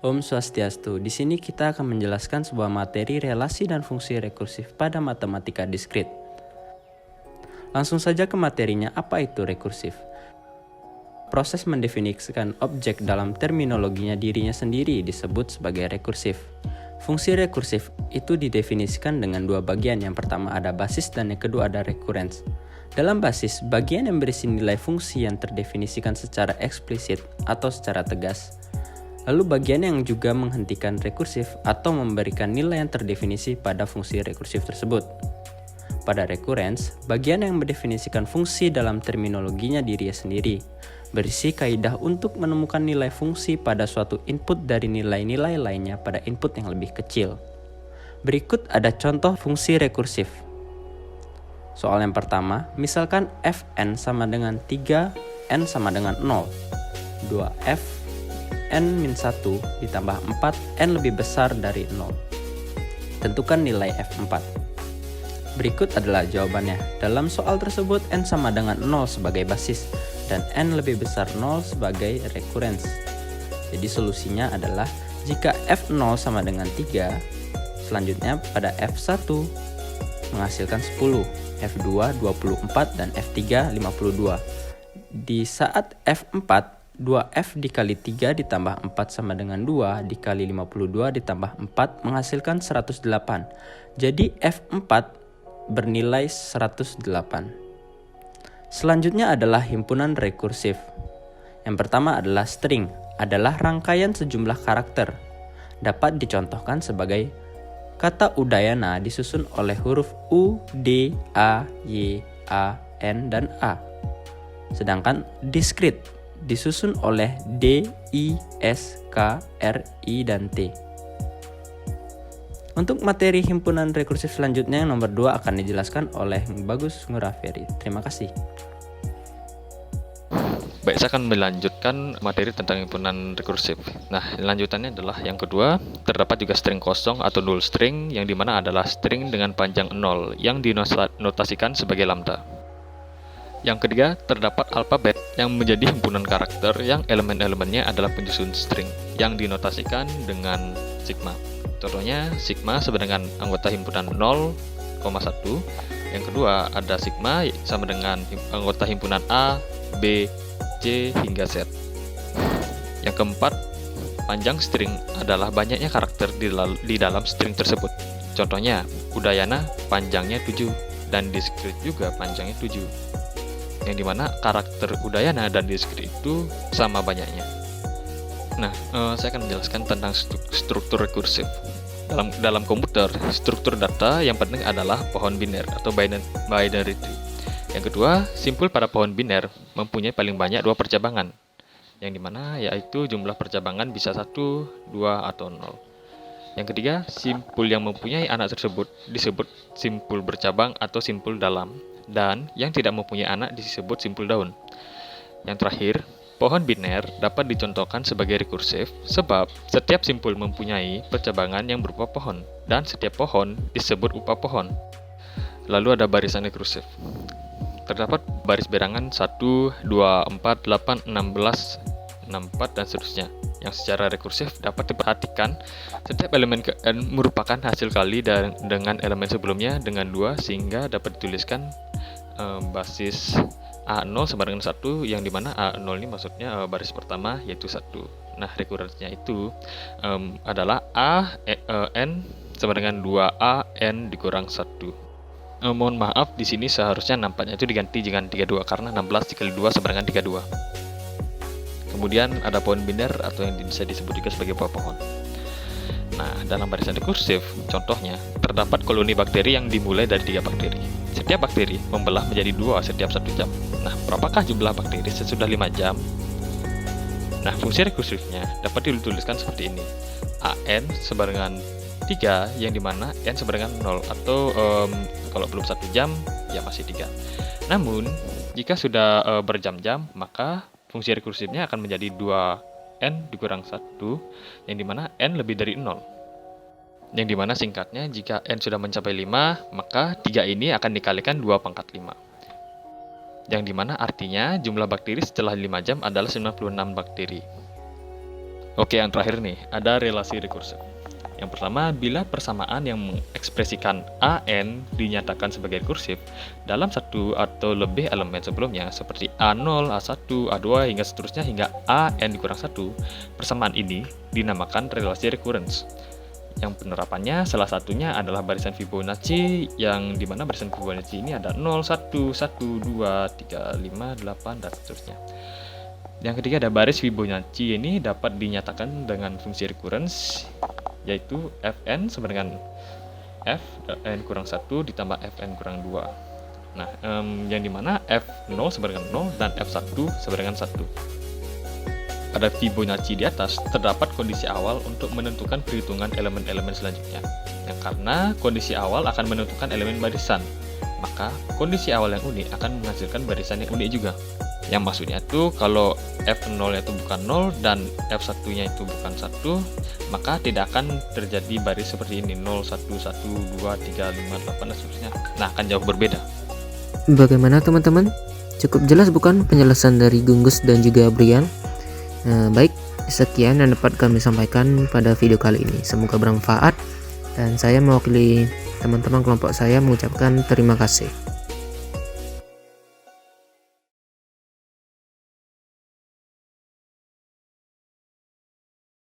Om Swastiastu. Di sini kita akan menjelaskan sebuah materi relasi dan fungsi rekursif pada matematika diskrit. Langsung saja ke materinya, apa itu rekursif? Proses mendefinisikan objek dalam terminologinya dirinya sendiri disebut sebagai rekursif. Fungsi rekursif itu didefinisikan dengan dua bagian, yang pertama ada basis dan yang kedua ada recurrence. Dalam basis, bagian yang berisi nilai fungsi yang terdefinisikan secara eksplisit atau secara tegas. Lalu bagian yang juga menghentikan rekursif atau memberikan nilai yang terdefinisi pada fungsi rekursif tersebut. Pada recurrence, bagian yang mendefinisikan fungsi dalam terminologinya dirinya sendiri, berisi kaidah untuk menemukan nilai fungsi pada suatu input dari nilai-nilai lainnya pada input yang lebih kecil. Berikut ada contoh fungsi rekursif. Soal yang pertama, misalkan fn sama dengan 3, n sama dengan 0. 2f n-1 ditambah 4, n lebih besar dari 0. Tentukan nilai f4. Berikut adalah jawabannya. Dalam soal tersebut, n sama dengan 0 sebagai basis, dan n lebih besar 0 sebagai recurrence. Jadi solusinya adalah, jika f0 sama dengan 3, selanjutnya pada f1 menghasilkan 10, f2 24, dan f3 52. Di saat f4, 2f dikali 3 ditambah 4 sama dengan 2 dikali 52 ditambah 4 menghasilkan 108. Jadi f4 bernilai 108. Selanjutnya adalah himpunan rekursif. Yang pertama adalah string, adalah rangkaian sejumlah karakter. Dapat dicontohkan sebagai kata Udayana disusun oleh huruf U, D, A, Y, A, N, dan A. Sedangkan diskrit disusun oleh D, I, S, K, R, I, dan T. Untuk materi himpunan rekursif selanjutnya yang nomor 2 akan dijelaskan oleh Bagus Nguraferi. Terima kasih. Baik, saya akan melanjutkan materi tentang himpunan rekursif. Nah, lanjutannya adalah yang kedua, terdapat juga string kosong atau null string, yang dimana adalah string dengan panjang 0 yang dinotasikan sebagai lambda. Yang ketiga, terdapat alfabet yang menjadi himpunan karakter yang elemen-elemennya adalah penyusun string yang dinotasikan dengan sigma. Contohnya, sigma sama dengan anggota himpunan 0,1. Yang kedua, ada sigma sama dengan anggota himpunan A, B, C, hingga Z. Yang keempat, panjang string adalah banyaknya karakter di dalam string tersebut. Contohnya, Udayana panjangnya 7 dan diskrit juga panjangnya 7. Yang dimana karakter Udayana dan diskrit itu sama banyaknya. Nah, saya akan menjelaskan tentang struktur rekursif. Dalam komputer, struktur data yang penting adalah pohon biner atau binary tree. Yang kedua, simpul pada pohon biner mempunyai paling banyak 2 percabangan, yang dimana yaitu jumlah percabangan bisa 1, 2, atau 0. Yang ketiga, simpul yang mempunyai anak tersebut disebut simpul bercabang atau simpul dalam, dan yang tidak mempunyai anak disebut simpul daun. Yang terakhir, pohon biner dapat dicontohkan sebagai rekursif sebab setiap simpul mempunyai percabangan yang berupa pohon, dan setiap pohon disebut upapohon. Lalu ada barisan rekursif. Terdapat baris bilangan 1, 2, 4, 8, 16, 64, dan seterusnya, yang secara rekursif dapat diperhatikan setiap elemen n merupakan hasil kali dengan elemen sebelumnya dengan 2, sehingga dapat dituliskan basis A0 sama dengan 1, yang dimana A0 ini maksudnya baris pertama yaitu 1. Nah, rekurensinya itu adalah n sama dengan 2a n dikurang 1. Mohon maaf, di sini seharusnya nampaknya itu diganti dengan 32 karena 16 dikali 2 sama dengan 32. Kemudian ada pohon biner atau yang bisa disebut juga sebagai buah pohon. Nah, dalam barisan rekursif, contohnya, terdapat koloni bakteri yang dimulai dari 3 bakteri. Setiap bakteri membelah menjadi 2 setiap 1 jam. Nah, berapakah jumlah bakteri sesudah 5 jam? Nah, fungsi rekursifnya dapat dituliskan seperti ini. AN sama dengan 3, yang dimana N sama dengan 0, atau kalau belum 1 jam, ya masih 3. Namun, jika sudah berjam-jam, maka fungsi rekursifnya akan menjadi 2n dikurang 1, yang dimana n lebih dari 0. Yang dimana singkatnya, jika n sudah mencapai 5, maka 3 ini akan dikalikan 2 pangkat 5. Yang dimana artinya jumlah bakteri setelah 5 jam adalah 96 bakteri. Oke, yang terakhir nih, ada relasi rekursif. Yang pertama, bila persamaan yang mengekspresikan AN dinyatakan sebagai rekursif dalam satu atau lebih elemen sebelumnya, seperti A0, A1, A2, hingga seterusnya hingga AN dikurang 1, persamaan ini dinamakan relasi recurrence. Yang penerapannya salah satunya adalah barisan Fibonacci, yang dimana barisan Fibonacci ini ada 0, 1, 1, 2, 3, 5, 8, dan seterusnya. Yang ketiga ada baris Fibonacci, ini dapat dinyatakan dengan fungsi recurrence, yaitu Fn sama dengan Fn kurang 1 ditambah Fn kurang 2. Nah, yang dimana F0 sama dengan 0 dan F1 sama dengan 1. Pada Fibonacci di atas, terdapat kondisi awal untuk menentukan perhitungan elemen-elemen selanjutnya. Yang karena kondisi awal akan menentukan elemen barisan, maka kondisi awal yang unik akan menghasilkan barisan yang unik juga. Yang maksudnya itu kalau F0 itu bukan 0 dan F1 nya itu bukan 1, maka tidak akan terjadi baris seperti ini 0, 1, 1, 2, 3, 5, 8, dan seterusnya. Nah, akan jauh berbeda. Bagaimana teman-teman? Cukup jelas bukan penjelasan dari Gunggus dan juga Brian? Baik, sekian yang dapat kami sampaikan pada video kali ini. Semoga bermanfaat, dan saya mewakili teman-teman kelompok saya mengucapkan terima kasih.